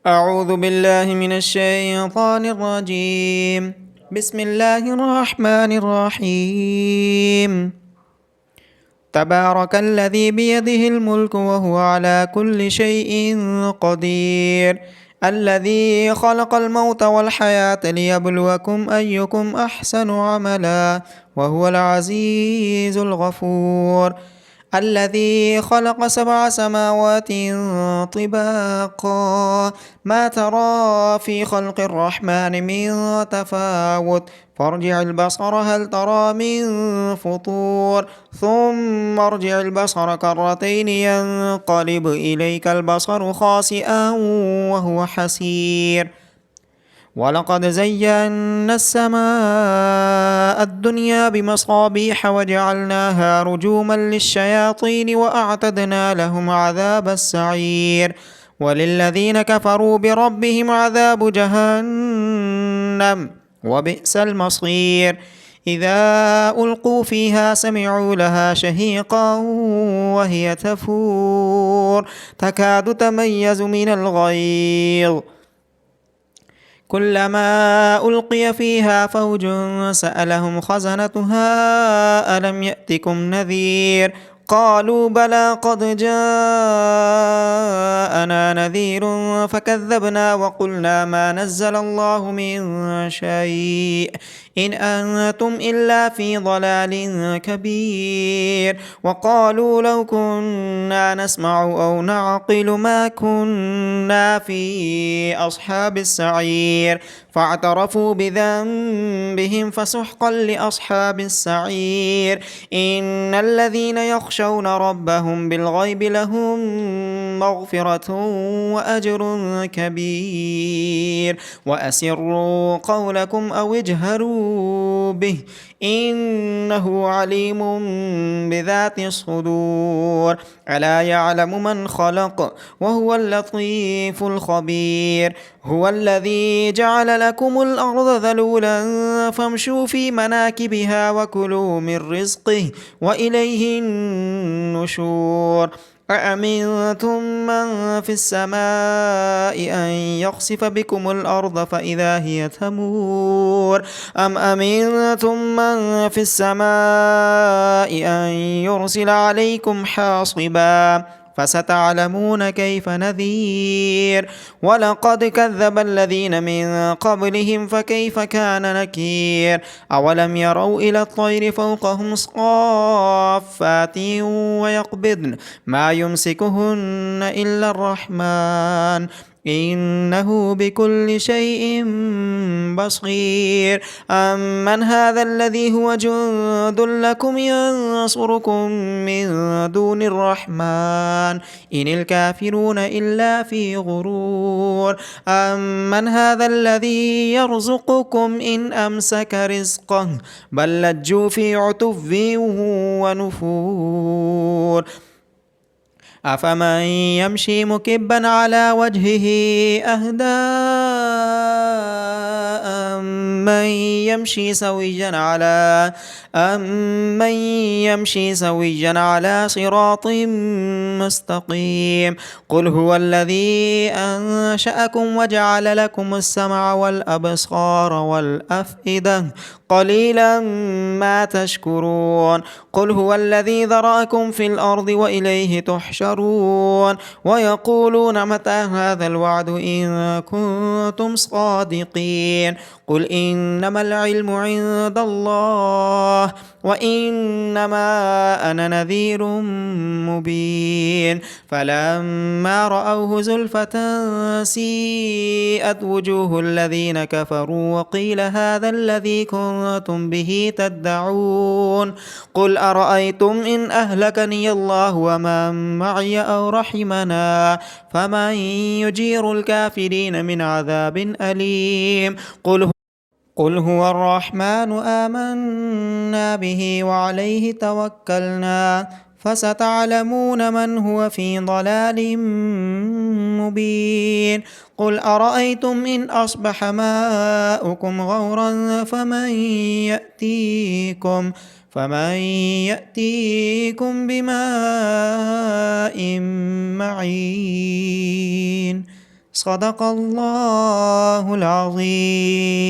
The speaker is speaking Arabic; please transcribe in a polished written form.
أعوذ بالله من الشيطان الرجيم. بسم الله الرحمن الرحيم. تبارك الذي بيده الملك وهو على كل شيء قدير، الذي خلق الموت والحياة ليبلوكم أيكم أحسن عملا، وهو العزيز الغفور، الذي خلق 7 سماوات طباقا، ما ترى في خلق الرحمن من تفاوت، فارجع البصر هل ترى من فطور، ثم ارجع البصر كرتين ينقلب إليك البصر خاسئا وهو حسير. ولقد زينا السماء الدنيا بمصابيح وجعلناها رجوما للشياطين وأعتدنا لهم عذاب السعير. وللذين كفروا بربهم عذاب جهنم وبئس المصير. إذا ألقوا فيها سمعوا لها شهيقا وهي تفور تكاد تميز من الغيظ، كلما ألقي فيها فوج سألهم خزنتها ألم يأتكم نذير، قالوا بلى قد جاءنا نذير فكذبنا وقلنا ما نزل الله من شيء إن أنتم إلا في ضلال كبير. وقالوا لو كنا نسمع أو نعقل ما كنا في أصحاب السعير، فاعترفوا بذنبهم فسحقا لأصحاب السعير. إن الذين يخشون ربهم بالغيب لهم مغفرة وأجر كبير. وأسروا قولكم أو اجهروا به إنه عليم بذات الصدور. ألا يعلم من خلق وهو اللطيف الخبير. هو الذي جعل لكم الأرض ذلولا فامشوا في مناكبها وكلوا من رزقه وإليه النشور. أأمنتم من في السماء أن يخسف بكم الأرض فإذا هي تمور، أم أمنتم من في السماء أن يرسل عليكم حاصبا فستعلمون كيف نذير. ولقد كذب الذين من قبلهم فكيف كان نكير. أولم يروا إلى الطير فوقهم صافات ويقبضن ما يمسكهن إلا الرحمن إنه بكل شيء بصير. أمن هذا الذي هو جند لكم ينصركم من دون الرحمن إن الكافرون إلا في غرور. أمن هذا الذي يرزقكم إن أمسك رزقه بل لجوا في عتو ونفور. أفمن يمشي مكبا على وجهه أهدى أمن يمشي سويا على صراط مستقيم. قل هو الذي أنشأكم وجعل لكم السمع والأبصار والأفئدة قليلا ما تشكرون. قل هو الذي ذرأكم في الأرض وإليه تحشرون. ويقولون متى هذا الوعد إن كنتم صادقين. قل إنما العلم عند الله وإنما أنا نذير مبين. فلما رأوه زلفة سيئت وجوه الذين كفروا وقيل هذا الذي كنتم به تدعون. قل أرأيتم إن أهلكني الله ومن معي أو رحمنا فمن يجير الكافرين من عذاب أليم. قل هو الرحمن آمنا به وعليه توكلنا فستعلمون من هو في ضلال مبين. قل أرأيتم إن أصبح ماؤكم غورا فمن يأتيكم بماء معين. صدق الله العظيم.